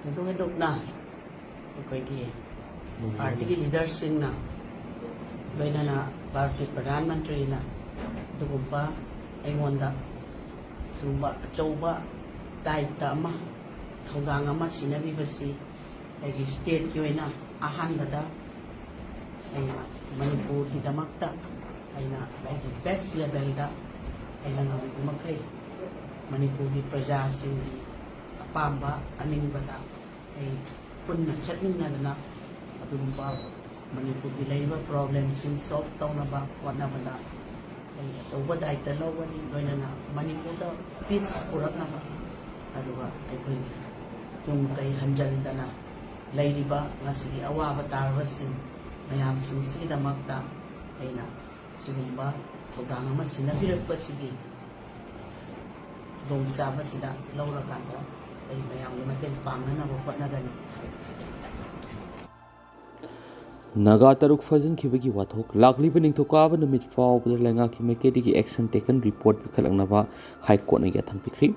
Tunggu hidup na, pergi parti leader sing na, baina na parti Perdana Menteri na, dugumpa ay wanda, sumba coba daita ama, thonggang ama sinabi basi, ay state kyo na ahan bada, ay na Manipur di damakta, ay na ay best level da, ay na gumakay Manipuri praja sing pamba aning bata ay punna chatting na na adung pa Manipur di labor problem sin solve taw na ba wala ba na ay so what ay dalawa ni goy na Manipur da peace purat na ba aduwa ay ko yung kay hanjal da na lay ba nga sige awa ba tarwasin mayam sing sige da magta ay na sumba tugang mas sinabirap pa sige dong sama sila laura kanda ay mayang limatin pangan na bupat na ganit. Naga taruk fazin kibagi wathok lakli bening thokaba numit faw pada lenga ki mekedi ki action taken report bikhalang naba high court na yathang pikri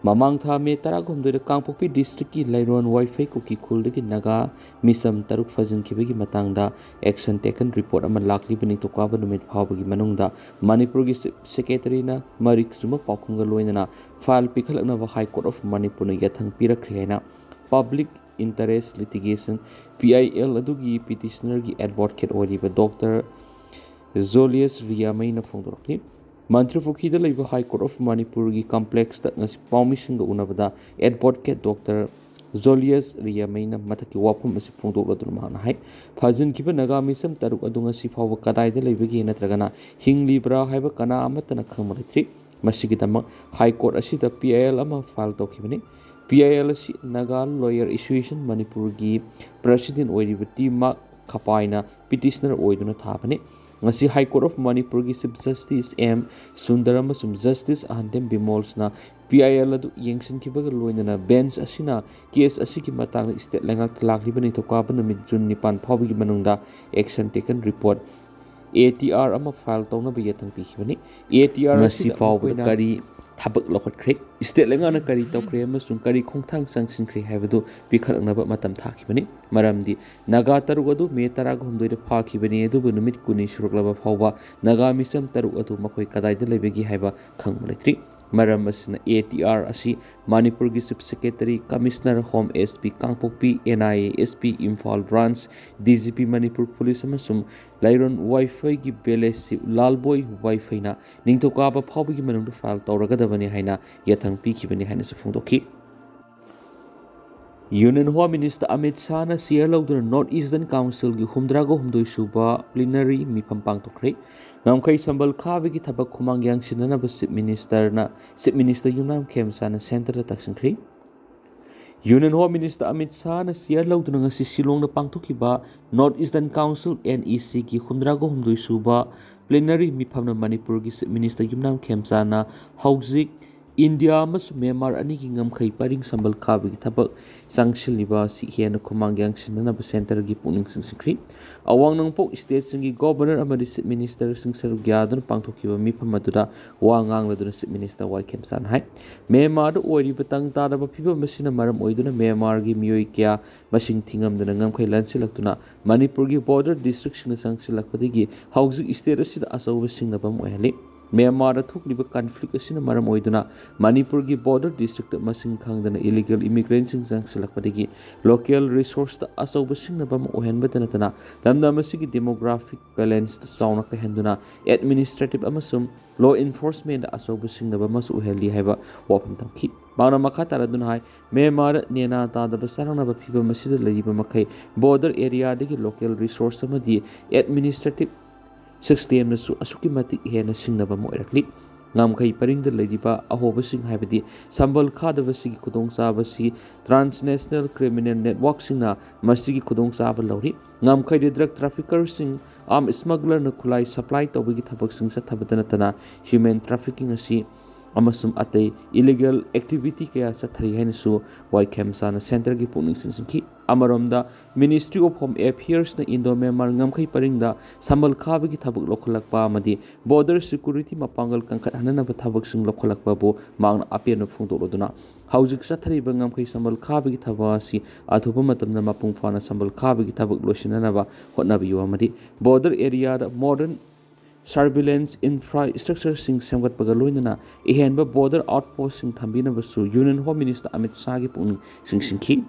mamang tha me taragom de kangpokpi district ki lairon wifi kuki khul de ki naga misam taruk fazin kibagi matangda action taken report ama lakli bening thokaba numit faw bagi manungda Manipur ki secretary na marik suma pakhunga loina file pikhalang naba high court of Manipur na yathang pirakri na public interest litigation PIL adugi petitioner gi advocate oriba Dr. Zolius Riyamai na phongdorkli Manipuri da laiba High Court of Manipur gi complex ta ngasi pawmising ga unabada advocate Dr. Zolius Riyamai na mataki wapham asi phongdokla dun mahna hai phajin kiba nagami sam taruk adunga si phawa kadai da laiba gi natragana hinglibra haiba kana amatana khangmalitri masigi dama High Court asi da PIL ama file tokibani PIL asi Naga Lawyer Association Manipur gi President oiriba Tima Khapaina petitioner oiduna thabani ngasi High Court of Manipur gi Chief Justice M Sundaram sum Justice Ahandem Bimols na PIL adu yengsin kibaga loinana bench asina case asiki matang state lenga lakli bani thokaba namit June 9 phawbi gi manungda action taken report ATR ama file tawna bi yathang pikibani ATR asi phawba kari thabak lokot khre state lenga na kari tawkre amasung kari khongthang sangsin khre habadu pikhalnaba matam thakibani maramdi naga taru adu me tara gomdoi de phakibani adu bu numit kuni suruklaba phawba naga misam taru adu makoi kadai de lebegi haiba khangmalitri maram asina ATR asi Manipur gi Chief Secretary Commissioner Home SP Kangpokpi NIA SP Imphal Branch DGP Manipur Police amasum Lairon Wi-Fi gi Belesi Lalboy Wi-Fi na ningthokaba phawbi gi manung file tawragadabani haina yathang pikibani haina su phongdokhi Union Home Minister Amit Shah na siya lawduna North Eastern Council gi humdrago humdoi suba plenary mifam pangtokre ngamkai sambal khabi gi thabak khumangyang sinana ba Chief Minister Yumnam Khemsa na center da taksingkri Union Home Minister Amit Shah na siya lawduna ngasi Shillong na pangthokiba North Eastern Council NEC gi humdrago humdoi suba plenary mifam na Manipur gi Chief Minister Yumnam Khemsa na hauzik India mas Myanmar ani ki ngamkhai paring sambal khabi ki thabak sangsil liba si hian khumangyang sinana ba center gi puning singsikri awang nangpok state singi governor amadi chief minister singsaru gyadun pangthokiba mi phamatuda wangang laduna chief minister wai khemsan hai Myanmar do ori batang ta da ba phiba masina maram oiduna Myanmar gi miyoi kya masing thingam dana ngamkhai lansilaktuna Manipur gi border district sing sangsilakpadigi hauzik state asida asawa singna bam ohali Myanmar thukliba conflict asina maram oiduna Manipur gi border district masing khangdana illegal immigrants sing sangsilakpadigi local resource ta asawa singna bam ohenba tanatana lamda masigi demographic balance ta sauna ka henduna administrative amasum law enforcement asawa singna bam masu oheli haiba wapam tamki bana makha taraduna hai Myanmar nena ta da basarangna ba phiba masida laiba makai border area dagi local resource amadi administrative system na su asuki mati hena singnaba mo irakli ngamkai paringda laidiba ahoba sing haibadi sambal khadaba sigi khudong saba si transnational criminal network singna masigi khudong saba lauri ngamkai de drug trafficker sing arm smuggler na khulai supply tawbigi thabak sing sa thabadana tana human trafficking asi amasum atei illegal activity kaya sathari hainasu waitham sana center gi puning sinsinki amaromda Ministry of Home Affairs na Indo Myanmar ngamkhai paringda samal khabi gi thabuk lokholakpa amadi border security mapangal kangkhat hanana ba thabuk sing lokholakpa bo mangna apen phungdoloduna haujik sathari ba ngamkhai samal khabi gi thaba si athupa matamna mapung fana samal khabi gi thabuk losinana ba hotnabiyo amadi border area da modern surveillance infrastructure sing semgat pagaloinana ihenba border outpost sing thambina basu Union Home Minister Amit Shah gi puning singki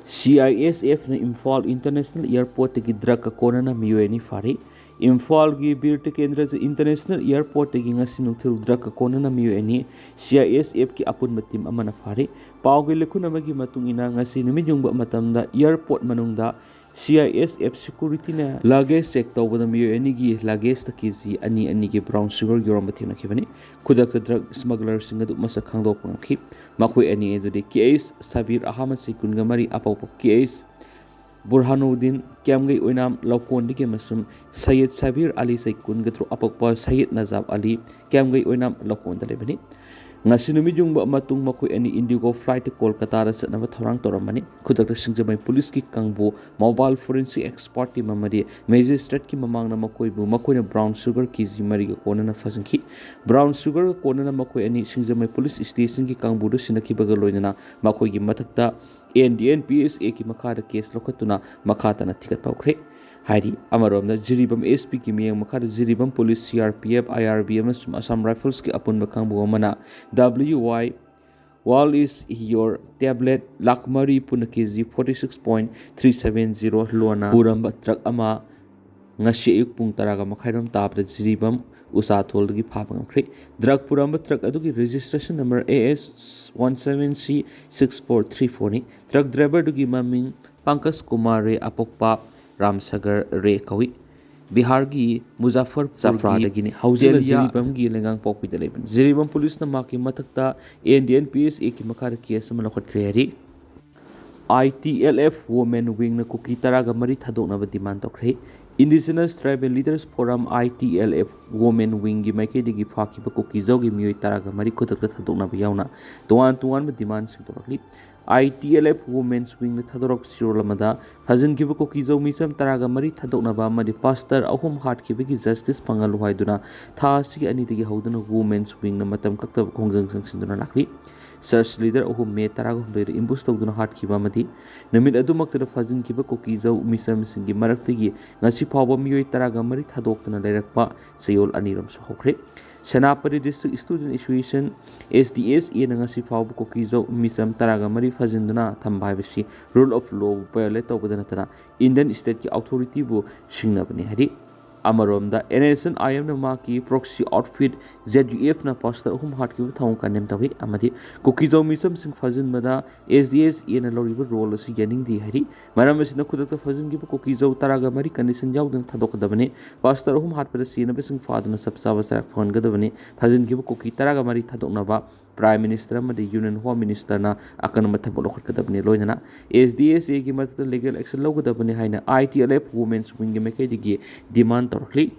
CISF na Imphal International Airport gi drug ka konana miyoni fari Imphal gi birte kendra International Airport gi ngasi nuthil drug ka konana miyoni CISF ki apun matim amana fari pawgi lekhuna magi matung ina ngasi numijungba matamda airport manungda CISF security na luggage check tawbada miyoni gi luggage ta kg ani gi brown sugar yoram bathina khibani khudak drug smuggler sing adu masa khangdok pangki makhui ani edu de case Sabir Ahmad Sikun gamari apau case Burhanuddin Kyamgai Oinam Lokon dike masum Sayyid Sabir Ali Sikun gatru apakpa Sayyid Nazab Ali Kyamgai Oinam Lokon dalebani ngasinumi jungba matung makhui ani Indigo flight to Kolkata ra satnaba thorang toramani khudak singjamai police ki kangbo mobile forensic expert ki mamadi magistrate ki mamangna makoi bu makoi na brown sugar kg mari ga konana fasinki brown sugar ga konana makoi ani singjamai police station ki kangbo du sinaki baga loinana makoi gi mathakta NDNPSA ki makara case lokatuna makata na thikat paukre hairi amarom na jiribam SP ki miyang makara jiribam police CRPF IRB amasum Assam Rifles ki apun bakangbo mana WY wall is your tablet lakmari puna kg 46.370 lona puramba truck ama ngasi ayuk pung taraga makhairam tapda jiribam usathol gi phapang khre drug puramba truck adugi registration number AS 17C 6434 ni truck driver dugi maming Pankaj Kumar Re apokpa Ramsagar Re kawi Bihar gi Muzaffar Zafra dagi ni haujel jiribam gi lengang pokpi daleban jiribam police na maki matakta NDNPSA ki makar case malakhat khreari ITLF women wing na kuki taraga mari thadokna ba demand tokre Indigenous Tribal Leaders Forum ITLF women wing gi maike digi phaki ba kuki zogi miyoi taraga mari khotak thadokna ba yauna tuan ba demand sing torokli ITLF Women's Wing na thadorok sirolamada fazin kiba ko kizo misam taraga mari thadokna ba madi pastor ahum hat kiba ki justice pangalu haiduna tha sigi ani digi hauduna Women's Wing na matam kakta khongjang sangsinduna lakli search leader ahum me taraga humbe imbush tawduna hat kiba madi namit adumak tara fazin kiba ko kizo misam singi maraktigi ngasi phawba miyoi taraga mari thadokna lerakpa sayol aniram so hokre Sanapati District Student Association SDS e ngasi phawbu ko kizo misam taraga mari fazinduna thambhai basi rule of law violate tawbadana tana Indian state ki authority bu singnabani hari amaromda NSN IM na maki proxy outfit ZUF na pastor hum hat ki thong kanem tawi amadi ko kizo misam sing fazin mada SDS e na loriba role si yaning di hari maram asina khudakta fazin ki ko kizo taraga mari condition jawdun thadokadabane pastor hum hat pada sina besing faduna sabsa basarak phon gadabane fazin ki ko ki taraga mari thadokna ba Prime Minister amadi Union Home Minister na akan mathap lokhat kadabne loinana SDSA ki matta legal action logadabane haina ITLF Women's Wing ge mekai digi demand torkli